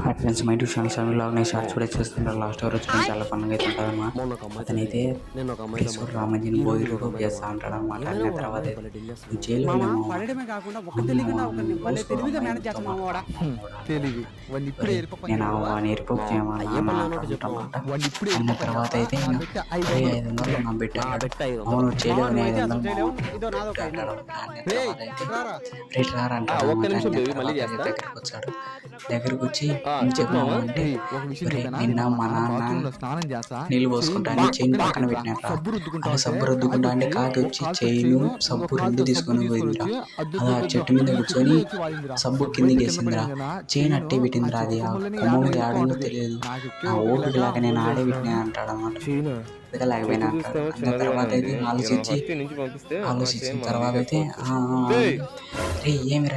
Hi friends, my tuition సమయంలో నేను shorts కూడా చేస్తుంటాను. లాస్ట్ వరకు వచ్చి చాలా ఫన్గా అయితే ఉంటారమ్మా. అతనైతే ప్రేసుకుడు రామంజన్ భోగిలో చేస్తా ఉంటాడు అనమాట. అన్న తర్వాత జైలు పడడమే కాకుండా ఒక తెలియకుండా ఒకరిని భలే తెలివిగా మేనేజ్ చేస్తున్నావు వాడా. నేను వాడిని ఎయిర్పోర్ట్ అన్న తర్వాత అయితే నేను 500 నా పెట్టాను. అవును చేయలేవు ఇదో నాదో దగ్గరికి వచ్చాడు. దగ్గరకు వచ్చి చెప్పామంటే నిన్న మా నాన్న నీళ్ళు పోసుకుంటాను చైన్ పక్కన పెట్టినారు. సబ్బు రుద్దుకుంటా అంటే కాకి వచ్చి చైను సబ్బు రెండు తీసుకొని పోయిందిరా. అలా చెట్టు మీద కూర్చొని సబ్బు కిందికి వేసిందిరా. చైన్ అట్టే పెట్టిందిరా. అది కొమ్మ మీద ఆడో తెలియదు. నా ఓపిక లాగా నేను ఆడే పెట్టినా అంటాడు అన్నమాట. లేకపోయినా తర్వాత అయితే ఆలోచించిన తర్వాత అయితే ఏమి